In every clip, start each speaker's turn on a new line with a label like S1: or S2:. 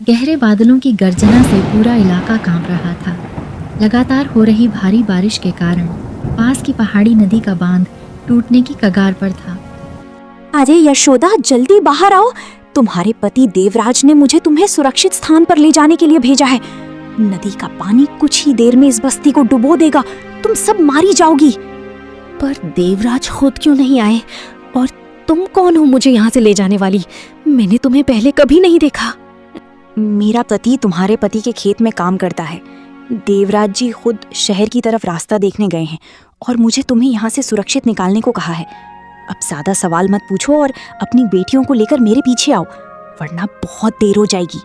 S1: गहरे बादलों की गर्जना से पूरा इलाका कांप रहा था। लगातार हो रही भारी बारिश के कारण पास की पहाड़ी नदी का बांध टूटने की कगार पर था।
S2: अरे यशोदा, जल्दी बाहर आओ। तुम्हारे पति देवराज ने मुझे तुम्हें सुरक्षित स्थान पर ले जाने के लिए भेजा है। नदी का पानी कुछ ही देर में इस बस्ती को डुबो देगा। तुम सब मारी जाओगी।
S3: पर देवराज खुद क्यों नहीं आए? और तुम कौन हो मुझे यहाँ से ले जाने वाली? मैंने तुम्हें पहले कभी नहीं देखा।
S2: मेरा पति तुम्हारे पति के खेत में काम करता है। देवराज जी खुद शहर की तरफ रास्ता देखने गए हैं और मुझे तुम्हें यहाँ से सुरक्षित निकालने को कहा है। अब ज्यादा सवाल मत पूछो और अपनी बेटियों को लेकर मेरे पीछे आओ, वरना बहुत देर हो जाएगी।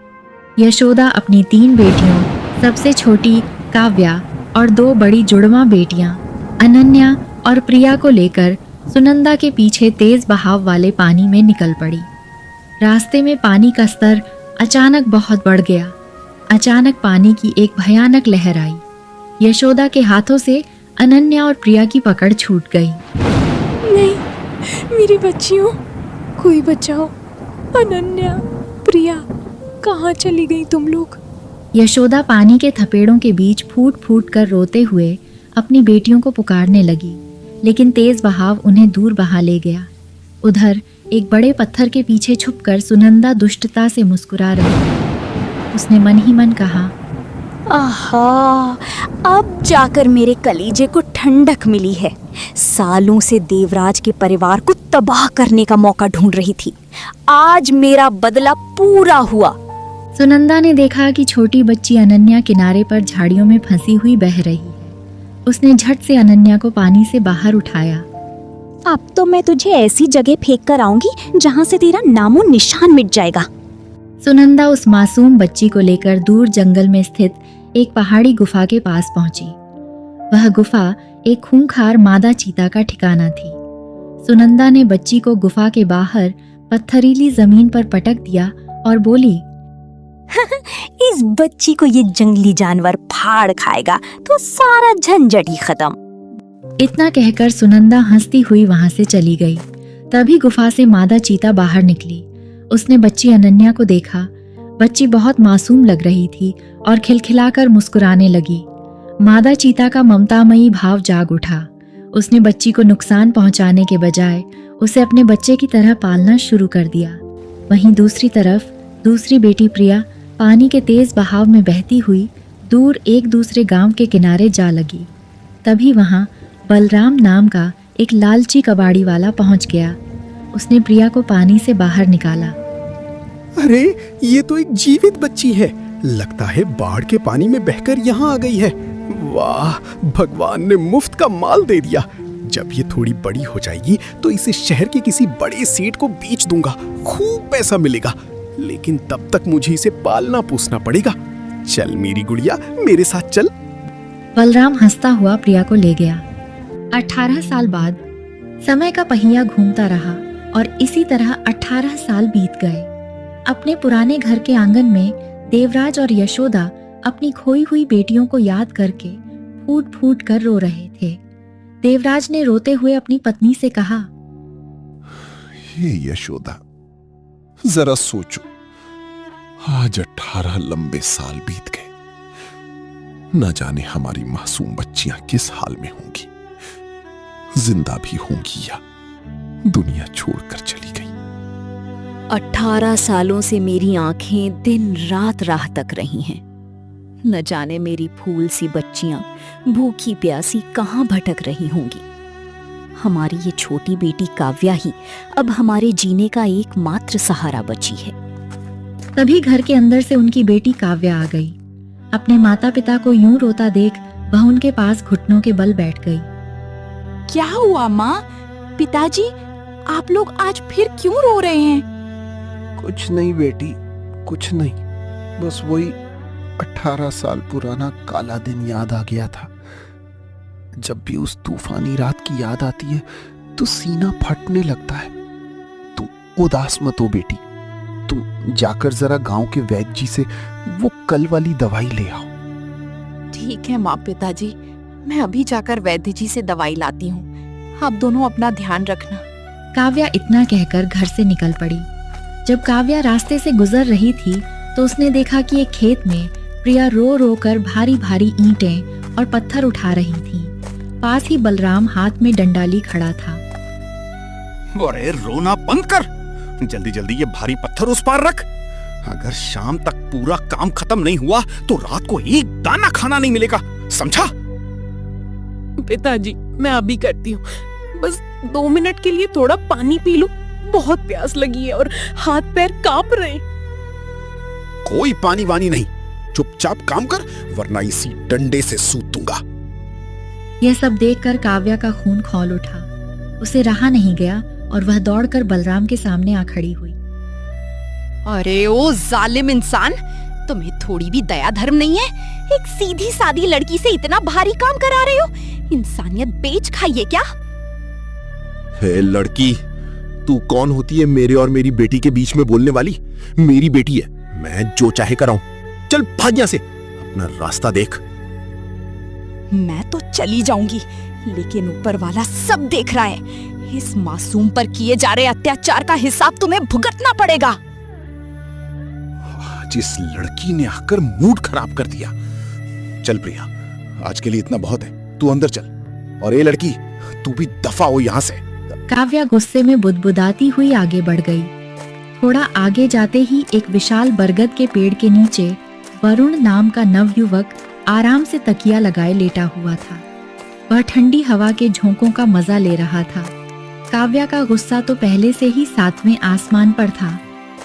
S1: यशोदा अपनी 3 बेटियों, सबसे छोटी काव्या और 2 बड़ी जुड़वा बेटियां अनन्या और प्रिया को लेकर सुनंदा के पीछे तेज बहाव वाले पानी में निकल पड़ी। रास्ते में पानी का स्तर अचानक बहुत बढ़ गया। अचानक पानी की एक भयानक लहर आई। यशोदा के हाथों से अनन्या और प्रिया की पकड़ छूट गई।
S3: नहीं, मेरी बच्चियों, कोई बचाओ। अनन्या, प्रिया, कहाँ चली गई तुम लोग?
S1: यशोदा पानी के थपेड़ों के बीच फूट फूट कर रोते हुए अपनी बेटियों को पुकारने लगी, लेकिन तेज बहाव उन्हें दूर बहा ले गया। उधर एक बड़े पत्थर के पीछे छुपकर सुनंदा दुष्टता से मुस्कुरा रही। उसने मन ही मन कहा,
S2: आहा, अब जाकर मेरे कलीजे को ठंडक मिली है। सालों से देवराज के परिवार को तबाह करने का मौका ढूंढ रही थी। आज मेरा बदला पूरा हुआ।
S1: सुनंदा ने देखा कि छोटी बच्ची अनन्या किनारे पर झाड़ियों में फंसी हुई बह रही है। उसने झट से अनन्या को पानी से बाहर उठाया।
S2: अब तो मैं तुझे ऐसी जगह फेंक कर आऊंगी जहाँ से तेरा नामो निशान मिट जाएगा।
S1: सुनंदा उस मासूम बच्ची को लेकर दूर जंगल में स्थित एक पहाड़ी गुफा के पास पहुंची। वह गुफा एक खूंखार मादा चीता का ठिकाना थी। सुनंदा ने बच्ची को गुफा के बाहर पत्थरीली जमीन पर पटक दिया और बोली,
S2: इस बच्ची को ये जंगली जानवर फाड़ खाएगा तो सारा झंझट ही खत्म।
S1: इतना कहकर सुनंदा हंसती हुई वहां से चली गई। तभी गुफा से मादा चीता बाहर निकली। उसने बच्ची अनन्या को देखा। बच्ची बहुत मासूम लग रही थी और खिलखिलाकर मुस्कुराने लगी। मादा चीता का ममतामयी भाव जाग उठा। उसने बच्ची को नुकसान पहुंचाने के बजाय उसे अपने बच्चे की तरह पालना शुरू कर दिया। वहीं दूसरी तरफ दूसरी बेटी प्रिया पानी के तेज बहाव में बहती हुई दूर एक दूसरे गांव के किनारे जा लगी। तभी वहां बलराम नाम का एक लालची कबाड़ी वाला पहुंच गया। उसने प्रिया को पानी से बाहर निकाला।
S4: अरे, ये तो एक जीवित बच्ची है। लगता है बाढ़ के पानी में बहकर यहाँ आ गई है। वाह, भगवान ने मुफ्त का माल दे दिया। जब ये थोड़ी बड़ी हो जाएगी तो इसे शहर के किसी बड़े सेठ को बेच दूंगा। खूब पैसा मिलेगा, लेकिन तब तक मुझे इसे पालना पोसना पड़ेगा। चल मेरी गुड़िया, मेरे साथ चल।
S1: बलराम हंसता हुआ प्रिया को ले गया। 18 साल बाद समय का पहिया घूमता रहा और इसी तरह 18 साल बीत गए। अपने पुराने घर के आंगन में देवराज और यशोदा अपनी खोई हुई बेटियों को याद करके फूट फूट कर रो रहे थे। देवराज ने रोते हुए अपनी पत्नी से कहा,
S5: हे यशोदा, जरा सोचो, आज 18 लंबे साल बीत गए। न जाने हमारी मासूम बच्चियां किस हाल में होंगी, जिंदा भी होंगी या दुनिया छोड़कर चली गई।
S3: 18 सालों से मेरी आंखें दिन रात राह तक रही हैं। न जाने मेरी फूल सी बच्चियां भूखी प्यासी कहां भटक रही होंगी। हमारी ये छोटी बेटी काव्या ही अब हमारे जीने का एकमात्र सहारा बची है।
S1: तभी घर के अंदर से उनकी बेटी काव्या आ गई। अपने माता पिता को यूं रोता देख वह उनके पास घुटनों के बल बैठ गई।
S6: क्या हुआ माँ? पिताजी, आप लोग आज फिर क्यों रो रहे हैं?
S5: कुछ नहीं बेटी, कुछ नहीं। बस वही 18 साल पुराना काला दिन याद आ गया था। जब भी उस तूफानी रात की याद आती है तो सीना फटने लगता है। तू उदास मत हो बेटी, तुम जाकर जरा गांव के वैद्य जी से वो कल वाली दवाई ले आओ।
S6: ठीक है माँ। पिताजी, मैं अभी जाकर वैद्य जी से दवाई लाती हूँ। आप दोनों अपना ध्यान रखना।
S1: काव्या इतना कहकर घर से निकल पड़ी। जब काव्या रास्ते से गुजर रही थी तो उसने देखा कि एक खेत में प्रिया रो रो कर भारी भारी ईंटें और पत्थर उठा रही थी। पास ही बलराम हाथ में डंडाली खड़ा था।
S4: अरे रोना बंद कर, जल्दी जल्दी ये भारी पत्थर उस पार रख। अगर शाम तक पूरा काम खत्म नहीं हुआ तो रात को एक दाना खाना नहीं मिलेगा, समझा?
S6: पिताजी मैं अभी करती हूँ, बस 2 मिनट के लिए थोड़ा पानी पी लूं, बहुत प्यास लगी है और हाथ पैर कांप रहे हैं।
S4: कोई पानी वानी नहीं, चुपचाप काम कर वरना इसी डंडे से सूत दूंगा।
S1: यह सब देखकर काव्या का खून खौल उठा। उसे रहा नहीं गया और वह दौड़कर बलराम के सामने आ खड़ी हुई।
S7: अरे ओ जालिम इंसान, तुम्हें थोड़ी भी दया धर्म नहीं है? एक सीधी सादी लड़की से इतना भारी काम करा रहे हो? इंसानियत बेच खाइए क्या?
S8: हे लड़की, तू कौन होती है मेरे और मेरी बेटी के बीच में बोलने वाली? मेरी बेटी है, मैं जो चाहे कराऊं। चल भाग यहां से, अपना रास्ता देख।
S7: मैं तो चली जाऊंगी, लेकिन ऊपर वाला सब देख रहा है। इस मासूम पर किए जा रहे अत्याचार का हिसाब तुम्हें भुगतना पड़ेगा।
S8: जिस लड़की ने आकर मूड खराब कर दिया। चल प्रिया, आज के लिए इतना बहुत है, तू अंदर चल। और ये लड़की, तू भी दफा हो यहां से।
S1: काव्या गुस्से में बुदबुदाती हुई आगे बढ़ गई। थोड़ा आगे जाते ही एक विशाल बरगद के पेड़ के नीचे वरुण नाम का नवयुवक आराम से तकिया लगाए लेटा हुआ था। वह ठंडी हवा के झोंकों का मजा ले रहा था। काव्या का गुस्सा तो पहले से ही 7वें आसमान पर था।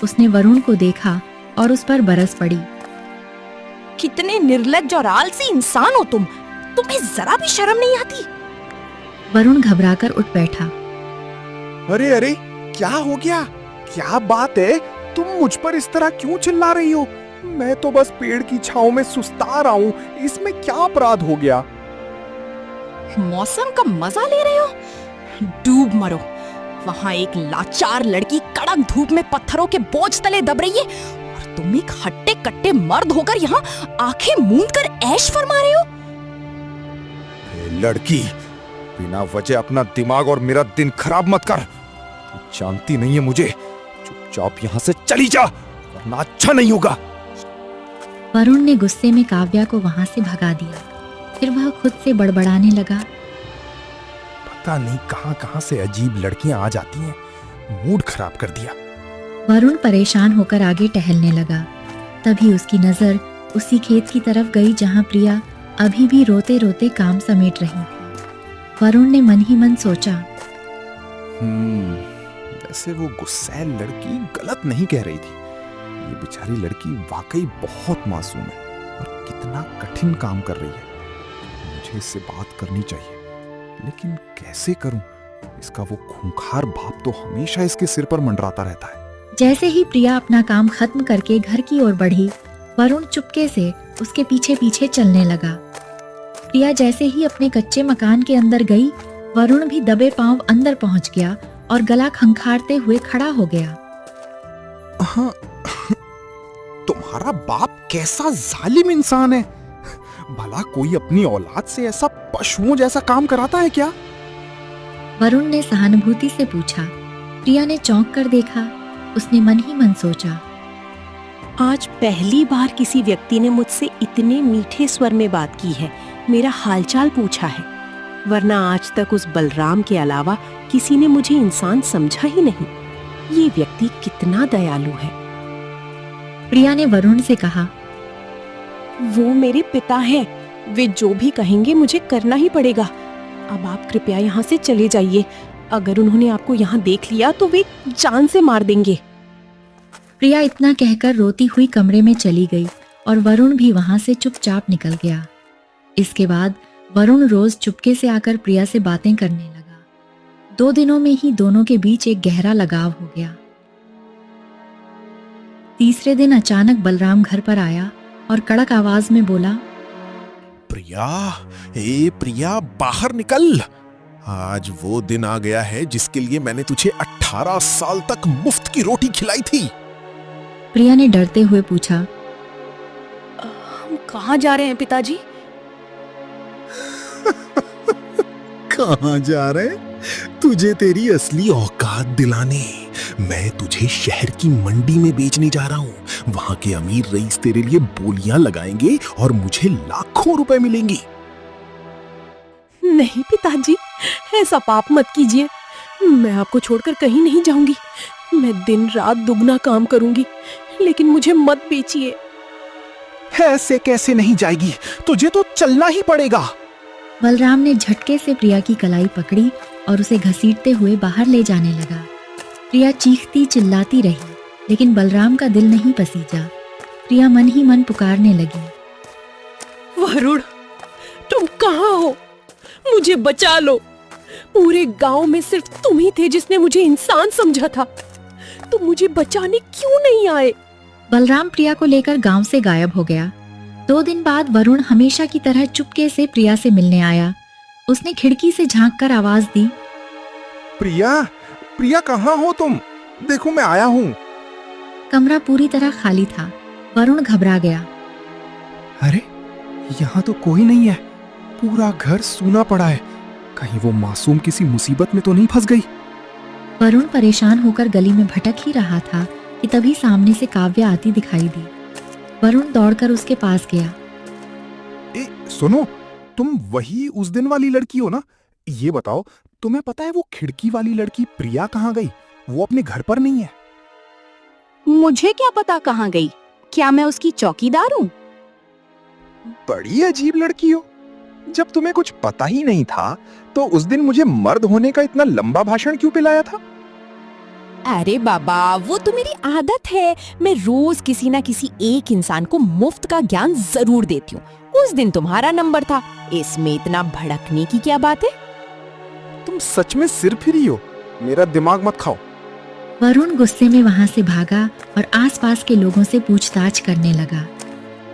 S1: उसने वरुण को देखा और उस पर बरस पड़ी।
S7: कितने निर्लज्ज और आलसी इंसान हो तुम, तुम्हें जरा भी शर्म नहीं आती?
S1: वरुण घबराकर उठ बैठा।
S5: अरे अरे, क्या हो गया? क्या बात है? तुम मुझ पर इस तरह क्यों चिल्ला रही हो? मैं तो बस पेड़ की छांव में सुस्ता रहा हूँ, इसमें क्या अपराध हो गया?
S7: मौसम का मजा ले रहे हो? डूब मरो। वहाँ एक लाचार लड़की कड़क धूप में पत्थरों के बोझ तले दब रही है और तुम एक हट्टे कट्टे मर्द होकर यहाँ आंखें मूंद कर ऐश फरमा रहे हो।
S8: लड़की, बिना वजह अपना दिमाग और मेरा दिन खराब मत कर। तू जानती नहीं है मुझे। चुपचाप यहाँ से चली जा, वरना अच्छा नहीं होगा।
S1: वरुण ने गुस्से में काव्या को वहां से भगा दिया। फिर वह खुद से बड़बड़ाने लगा।
S8: पता नहीं कहां कहां से अजीब लड़कियां आ जाती हैं, मूड खराब कर दिया।
S1: वरुण परेशान होकर आगे टहलने लगा। तभी उसकी नजर उसी खेत की तरफ गई जहां प्रिया अभी भी रोते रोते काम समेट रही थी। वरुण ने मन ही मन सोचा,
S8: वैसे वो गुस्सैल लड़की गलत नहीं कह रही थी। ये बेचारी लड़की वाकई बहुत मासूम है और कितना कठिन काम कर रही है। मुझे इससे बात करनी चाहिए, लेकिन कैसे करूं? इसका वो खूंखार बाप तो हमेशा इसके सिर पर मंडराता रहता है।
S1: जैसे ही प्रिया अपना काम खत्म करके घर की ओर बढ़ी, वरुण चुपके से उसके पीछे पीछे चलने लगा। प्रिया जैसे ही अपने कच्चे मकान के अंदर गई, वरुण भी दबे पांव अंदर पहुंच गया और गला खंखारते हुए खड़ा हो गया।
S8: हाँ, तुम्हारा बाप कैसा जालिम इंसान है। भला कोई अपनी औलाद से ऐसा पशुओं जैसा काम कराता है क्या?
S1: वरुण ने सहानुभूति से पूछा। प्रिया ने चौंक कर देखा। उसने मन ही मन सोचा,
S9: आज पहली बार किसी व्यक्ति ने मुझसे इतने मीठे स्वर में बात की है, मेरा हालचाल पूछा है। वरना आज तक उस बलराम के अलावा किसी ने मुझे इंसान समझा ही नहीं। ये व्यक्ति कितना दयालु है।
S1: प्रिया ने वरुण से कहा,
S9: वो मेरे पिता हैं, वे जो भी कहेंगे मुझे करना ही पड़ेगा। अब आप कृपया यहाँ से चले जाइए। अगर उन्होंने आपको यहाँ देख लिया तो वे जान से मार देंगे।
S1: प्रिया इतना कहकर रोती हुई कमरे में चली गई और वरुण भी वहां से चुपचाप निकल गया। इसके बाद वरुण रोज चुपके से आकर प्रिया से बातें करने लगा। 2 दिनों में ही दोनों के बीच एक गहरा लगाव हो गया। तीसरे दिन अचानक बलराम घर पर आया और कड़क आवाज में बोला,
S8: प्रिया, ए प्रिया, बाहर निकल। आज वो दिन आ गया है जिसके लिए मैंने तुझे 18 साल तक मुफ्त की रोटी खिलाई थी।
S1: प्रिया ने डरते हुए पूछा,
S7: हम कहाँ जा रहे हैं पिताजी?
S8: कहाँ जा रहे? तुझे तेरी असली औकात दिलाने। मैं तुझे शहर की मंडी में बेचने जा रहा हूँ।
S5: वहां के अमीर रईस तेरे लिए बोलियां लगाएंगे और मुझे लाखों रुपए मिलेंगी।
S6: नहीं पिताजी, ऐसा पाप मत कीजिए। मैं आपको छोड़कर कहीं नहीं जाऊंगी। मैं दिन रात दुगना काम करूंगी, लेकिन मुझे मत बेचिए।
S5: ऐसे कैसे नहीं जाएगी, तुझे तो चलना ही पड़ेगा।
S1: बलराम ने झटके से प्रिया की कलाई पकड़ी और उसे घसीटते हुए बाहर ले जाने लगा। प्रिया चीखती चिल्लाती रही, लेकिन बलराम का दिल नहीं पसीजा। प्रिया मन ही मन पुकारने लगी,
S6: वरुण, तुम कहाँ हो? मुझे बचा लो। पूरे गांव में सिर्फ तुम ही थे जिसने मुझे इंसान समझा था। तुम मुझे बचाने क्यों नहीं आए?
S1: बलराम प्रिया को लेकर गांव से गायब हो गया। 2 दिन बाद वरुण हमेशा की तरह चुपके से प्रिया से मिलने आया। उसने खिड़की से झांककर आवाज दी,
S8: प्रिया, प्रिया कहाँ हो तुम? देखो मैं आया हूँ।
S1: कमरा पूरी तरह खाली था। वरुण घबरा गया।
S8: अरे यहाँ तो कोई नहीं है, पूरा घर सूना पड़ा है। कहीं वो मासूम किसी मुसीबत में तो नहीं फंस गई?
S1: वरुण परेशान होकर गली में भटक ही रहा था कि तभी सामने से काव्या आती दिखाई दी। वरुण दौड़कर उसके पास गया।
S8: ए, सुनो, तुम वही उस दिन वाली लड़की हो ना? ये बताओ, तुम्हें पता है वो खिड़की वाली लड़की प्रिया कहाँ गई? वो अपने घर पर नहीं है।
S7: मुझे क्या पता कहाँ गई? क्या मैं उसकी चौकीदार हूँ?
S8: बड़ी अजीब लड़की हो। जब तुम्हें कुछ पता ही नहीं था तो उस दिन मुझे मर्द होने का इतना लंबा भाषण क्यों पिलाया था?
S7: अरे बाबा, वो तो मेरी आदत है। मैं रोज किसी ना किसी एक इंसान को मुफ्त का ज्ञान जरूर देती हूँ। उस दिन तुम्हारा नंबर था, इसमें इतना भड़कने की क्या बात है?
S8: तुम सच में सिर फिरी हो, मेरा दिमाग मत खाओ।
S1: वरुण गुस्से में वहां से भागा और आसपास के लोगों से पूछताछ करने लगा।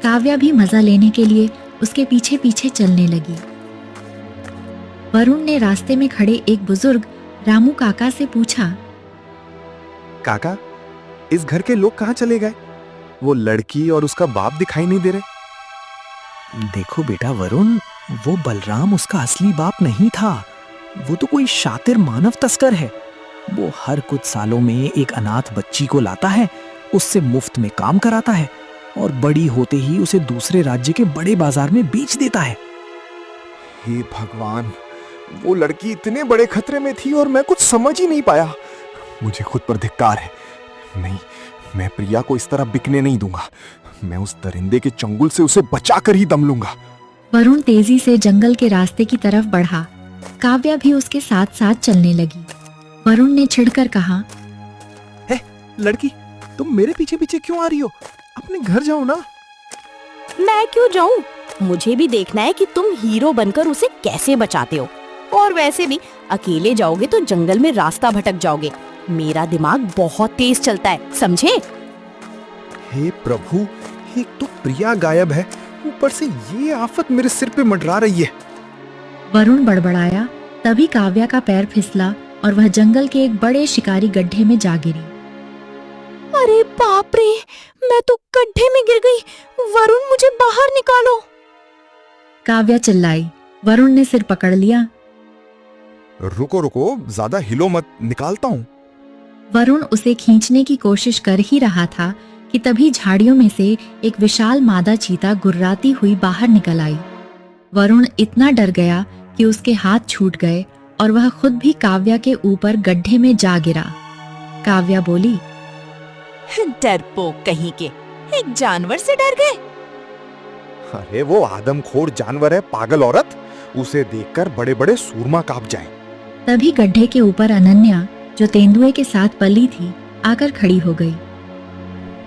S1: काव्या भी मजा लेने के लिए उसके पीछे पीछे चलने लगी। वरुण ने रास्ते में खड़े एक बुजुर्ग रामू काका से पूछा,
S8: काका, इस घर के लोग कहाँ चले गए? वो लड़की और उसका बाप दिखाई नहीं दे रहे।
S10: देखो बेटा वरुण, वो बलराम उसका असली बाप नहीं था। वो तो कोई शातिर मानव तस्कर है। वो हर कुछ सालों में एक अनाथ बच्ची को लाता है, उससे मुफ्त में काम कराता है और बड़ी होते ही उसे दूसरे राज्य के बड़े बाजार में बेच देता है।
S8: हे भगवान, वो लड़की इतने बड़े खतरे में थी और मैं कुछ समझ ही नहीं पाया। मुझे खुद पर धिक्कार है। नहीं, मैं प्रिया को इस तरह बिकने नहीं दूंगा। मैं उस दरिंदे के चंगुल से उसे बचा कर ही दम लूंगा।
S1: वरुण तेजी से जंगल के रास्ते की तरफ बढ़ा। काव्या भी उसके साथ साथ चलने लगी। वरुण ने चिढ़कर कहा,
S8: लड़की, तुम मेरे पीछे पीछे क्यों आ रही हो? अपने घर जाओ ना।
S7: मैं क्यों जाऊं? मुझे भी देखना है कि तुम हीरो बनकर उसे कैसे बचाते हो। और वैसे भी अकेले जाओगे तो जंगल में रास्ता भटक जाओगे। मेरा दिमाग बहुत तेज चलता है, समझे?
S8: हे प्रभु, एक तो प्रिया गायब है, ऊपर से ये आफत मेरे सिर पे मंडरा रही है।
S1: वरुण बड़बड़ाया। तभी काव्या का पैर फिसला और वह जंगल के एक बड़े शिकारी गड्ढे में जा गिरी।
S6: अरे बाप रे, मैं तो गड्ढे में गिर गई। वरुण, मुझे बाहर निकालो।
S1: काव्या चिल्लाई। वरुण ने सिर पकड़ लिया।
S8: रुको रुको, ज्यादा हिलो मत, निकालता हूँ।
S1: वरुण उसे खींचने की कोशिश कर ही रहा था कि तभी झाड़ियों में से एक विशाल मादा चीता गुर्राती हुई बाहर निकल आई। वरुण इतना डर गया कि उसके हाथ छूट गए और वह खुद भी काव्या के ऊपर गड्ढे में जा गिरा। काव्या बोली,
S7: डरपोक कहीं के, एक जानवर से डर गए?
S8: अरे वो आदमखोर जानवर है, पागल औरत। उसे देखकर बड़े बड़े सूरमा कांप जाएं।
S1: तभी गड्ढे के ऊपर अनन्या, जो तेंदुए के साथ पली थी, आकर खड़ी हो गई।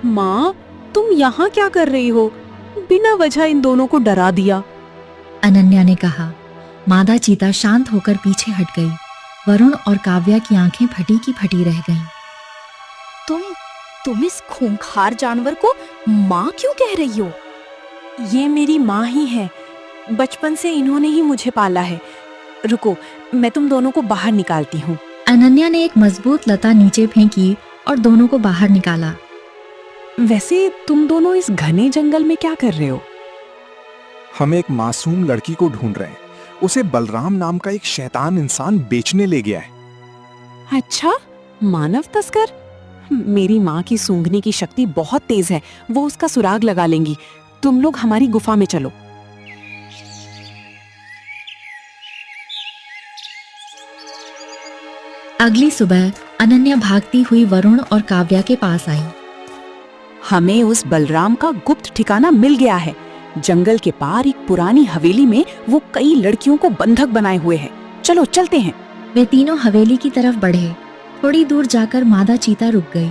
S6: माँ, तुम यहाँ क्या कर रही हो? बिना वजह इन दोनों को डरा दिया।
S1: अनन्या ने कहा। मादा चीता शांत होकर पीछे हट गई। वरुण और काव्या की आंखें फटी की फटी रह गईं।
S7: तुम इस खूंखार जानवर को माँ क्यों कह रही हो?
S6: ये मेरी माँ ही है। बचपन से इन्होंने ही मुझे पाला है। रुको, मैं तुम दोनों को बाहर निकालती हूँ।
S1: अनन्या ने एक मजबूत लता नीचे फेंकी और दोनों को बाहर निकाला।
S6: वैसे तुम दोनों इस घने जंगल में क्या कर रहे हो?
S8: हम एक मासूम लड़की को ढूंढ रहे हैं। उसे बलराम नाम का एक शैतान इंसान बेचने ले गया है।
S6: अच्छा, मानव तस्कर?
S7: मेरी माँ की सूंघने की शक्ति बहुत तेज है, वो उसका सुराग लगा लेंगी। तुम लोग हमारी गुफा में चलो।
S1: अगली सुबह अनन्या भागती हुई वरुण और काव्या के पास आई।
S7: हमें उस बलराम का गुप्त ठिकाना मिल गया है। जंगल के पार एक पुरानी हवेली में वो कई लड़कियों को बंधक बनाए हुए है। चलो चलते हैं।
S1: वे तीनों हवेली की तरफ बढ़े। थोड़ी दूर जाकर मादा चीता रुक गई।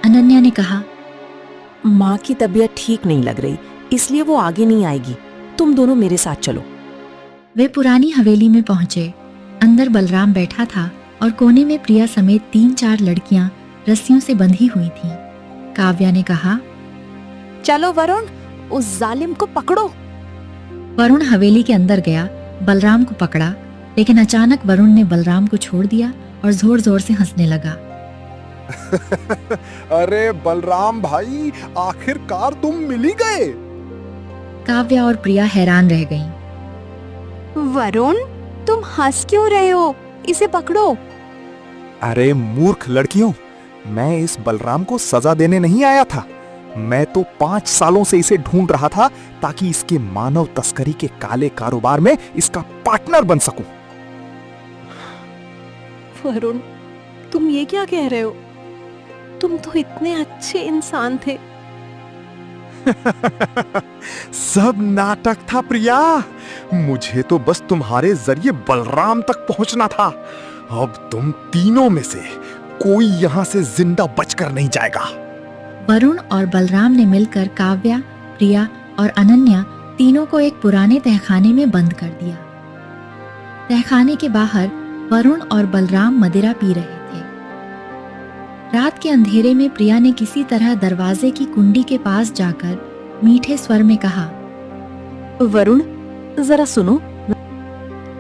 S1: अनन्या ने कहा,
S9: माँ की तबीयत ठीक नहीं लग रही, इसलिए वो आगे नहीं आएगी। तुम दोनों मेरे साथ चलो।
S1: वे पुरानी हवेली में पहुंचे। अंदर बलराम बैठा था और कोने में प्रिया समेत 3-4 लड़कियां रस्सियों से बंधी हुई थीं। काव्या ने कहा,
S3: चलो वरुण, उस जालिम को पकड़ो।
S1: वरुण हवेली के अंदर गया, बलराम को पकड़ा, लेकिन अचानक वरुण ने बलराम को छोड़ दिया और जोर जोर से हंसने लगा।
S8: अरे बलराम भाई, आखिरकार तुम मिल ही गए।
S1: काव्या और प्रिया हैरान रह गईं।
S3: वरुण, तुम हंस क्यों रहे हो? इसे पकड़ो।
S8: अरे मूर्ख लड़कियों, मैं इस बलराम को सजा देने नहीं आया था। मैं तो 5 सालों से इसे ढूंढ रहा था ताकि इसके मानव तस्करी के काले कारोबार में इसका पार्टनर बन सकूं।
S9: वरुण, तुम ये क्या कह रहे हो? तुम तो इतने अच्छे इंसान थे।
S8: सब नाटक था प्रिया। मुझे तो बस तुम्हारे जरिए बलराम तक पहुंचना था। अब तुम तीनों में से कोई यहां से जिंदा बचकर नहीं जाएगा।
S1: वरुण और बलराम ने मिलकर काव्या, प्रिया और अनन्या तीनों को एक पुराने तहखाने में बंद कर दिया। तहखाने के बाहर वरुण और बलराम मदिरा पी रहे थे। रात के अंधेरे में प्रिया ने किसी तरह दरवाजे की कुंडी के पास जाकर मीठे स्वर में कहा,
S9: वरुण, जरा सुनो।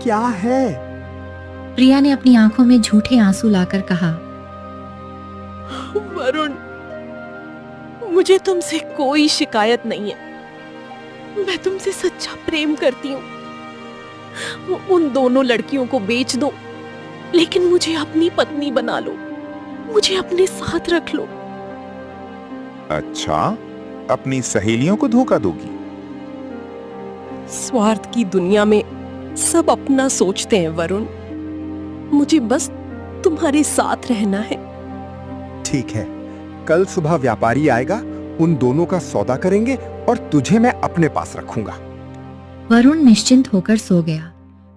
S8: क्या है?
S6: प्रिया ने अपनी आंखों में झूठे आंसू लाकर कहा,
S9: वरुण, मुझे तुमसे कोई शिकायत नहीं है। मैं तुमसे सच्चा प्रेम करती हूँ। उन दोनों लड़कियों को बेच दो, लेकिन मुझे अपनी पत्नी बना लो। मुझे अपने साथ रख लो।
S8: अच्छा, अपनी सहेलियों को धोखा दोगी?
S9: स्वार्थ की दुनिया में सब अपना सोचते हैं वरुण। मुझे बस तुम्हारे साथ रहना है।
S8: ठीक है, कल सुबह व्यापारी आएगा, उन दोनों का सौदा करेंगे और तुझे मैं अपने पास रखूंगा।
S1: वरुण निश्चिंत होकर सो गया।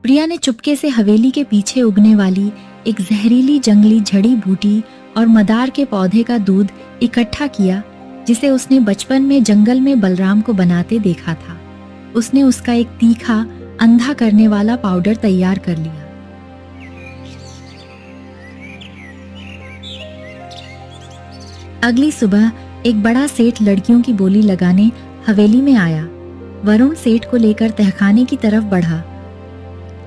S1: प्रिया ने चुपके से हवेली के पीछे उगने वाली एक जहरीली जंगली जड़ी बूटी और मदार के पौधे का दूध इकट्ठा किया, जिसे उसने बचपन में जंगल में बलराम को बनाते देखा था। उसने उसका एक तीखा, अंधा करने वाला पाउडर तैयार कर लिया। अगली सुबह एक बड़ा सेठ लड़कियों की बोली लगाने हवेली में आया। वरुण सेठ को लेकर तहखाने की तरफ बढ़ा।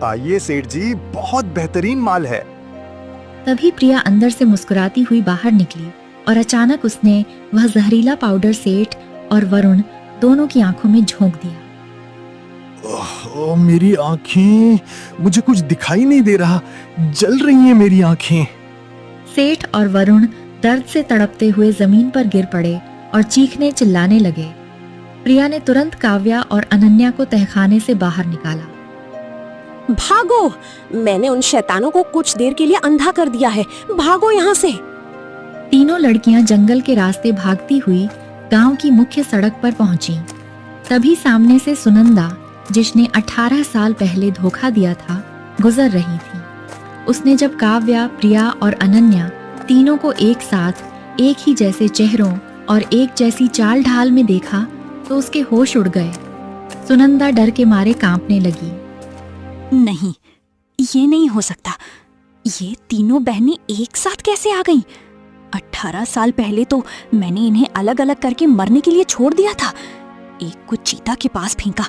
S8: आइए सेठ जी, बहुत बेहतरीन माल है।
S1: तभी प्रिया अंदर से मुस्कुराती हुई बाहर निकली और अचानक उसने वह जहरीला पाउडर सेठ और वरुण दोनों की आंखों में झोंक दिया।
S10: ओह, मेरी आंखें, मुझे कुछ दिखाई नहीं दे रहा, जल रही हैं मेरी आंखें।
S1: सेठ और वरुण दर्द से तड़पते हुए जमीन पर गिर पड़े और चीखने चिल्लाने लगे। प्रिया ने तुरंत काव्या और अनन्या को तहखाने से बाहर निकाला।
S9: भागो! मैंने उन शैतानों को कुछ देर के लिए अंधा कर दिया है। भागो यहाँ से!
S1: तीनों लड़कियां जंगल के रास्ते भागती हुई गांव की मुख्य सड़क पर पहुंची। तभी सामने से सुनंदा, जिसने 18 साल पहले धोखा दिया था, गुजर रही थी। उसने जब काव्या, प्रिया और अनन्या तीनों को एक साथ एक ही जैसे चेहरों और एक जैसी चाल ढाल में देखा तो उसके होश उड़ गए। सुनंदा डर के मारे कांपने लगी।
S2: नहीं, ये नहीं हो सकता। ये तीनों बहनें एक साथ कैसे आ गईं? 18 साल पहले तो मैंने इन्हें अलग अलग करके मरने के लिए छोड़ दिया था। एक को चीता के पास फेंका,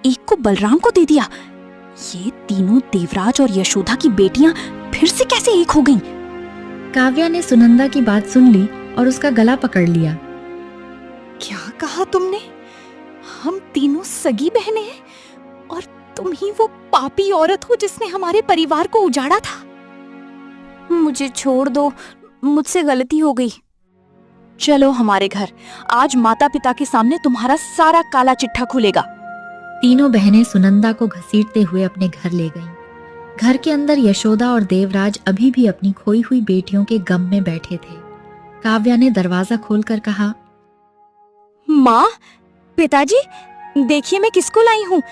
S2: एक को बलराम को दे दिया। ये तीनों देवराज और यशोदा की बेटियां फिर से कैसे एक हो गईं?
S1: काव्या ने सुनंदा की बात सुन ली और उसका गला पकड़ लिया।
S2: क्या कहा तुमने? हम तीनों सगी बहनें हैं और तुम ही वो पापी औरत हो जिसने हमारे परिवार को उजाड़ा था। मुझे छोड़ दो, मुझसे गलती हो गई। चलो हमारे घर, आज माता पिता के सामने तुम्हारा सारा काला चिट्ठा खुलेगा।
S1: तीनों बहनें सुनंदा को घसीटते हुए अपने घर ले गईं। घर के अंदर यशोदा और देवराज अभी भी अपनी खोई हुई बेटियों के गम में बैठे थे। काव्या ने दरवाजा खोलकर कहा,
S2: माँ, पिताजी, देखिए मैं किसको लाई हूँ।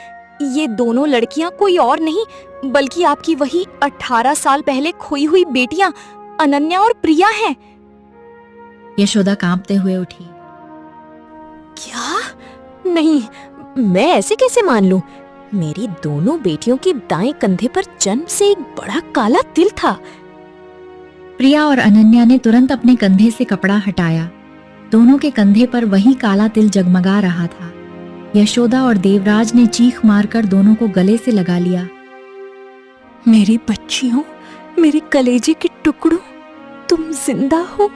S2: ये दोनों लड़कियाँ कोई और नहीं बल्कि आपकी वही 18 साल पहले खोई हुई बेटियाँ अनन्या और प्रिया हैं।
S1: यशोदा कांपते हुए उठी।
S3: क्या? नहीं, मैं ऐसे कैसे मान लूं? मेरी दोनों बेटियों के दाएं कंधे पर जन्म से एक बड़ा काला तिल था।
S1: प्रिया और अनन्या ने तुरंत अपने कंधे से कपड़ा हटाया। दोनों के कंधे पर वही काला तिल जगमगा रहा था। यशोदा और देवराज ने चीख मारकर दोनों को गले से लगा लिया।
S9: मेरी बच्चियों, मेरे कलेजे के टुकड़ों, तुम जिंदा हो।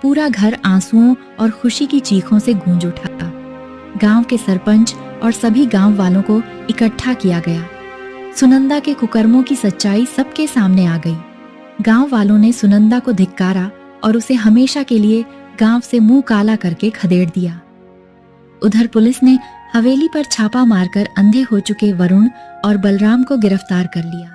S1: पूरा घर आंसुओं और खुशी की चीखों से गूंज उठा। गांव के सरपंच और सभी गांव वालों को इकट्ठा किया गया। सुनंदा के कुकर्मों की सच्चाई सबके सामने आ गई। गांव वालों ने सुनंदा को धिक्कारा और उसे हमेशा के लिए गांव से मुंह काला करके खदेड़ दिया। उधर पुलिस ने हवेली पर छापा मारकर अंधे हो चुके वरुण और बलराम को गिरफ्तार कर लिया।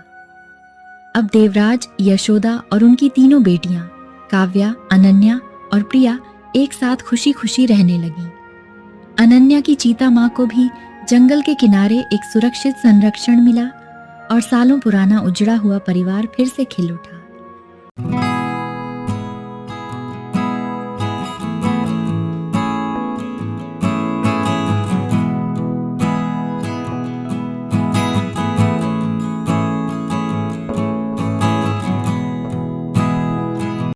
S1: अब देवराज, यशोदा और उनकी तीनों बेटियां काव्या, अनन्या और प्रिया एक साथ खुशी खुशी रहने लगीं। अनन्या की चीता माँ को भी जंगल के किनारे एक सुरक्षित संरक्षण मिला और सालों पुराना उजड़ा हुआ परिवार फिर से खिल उठा।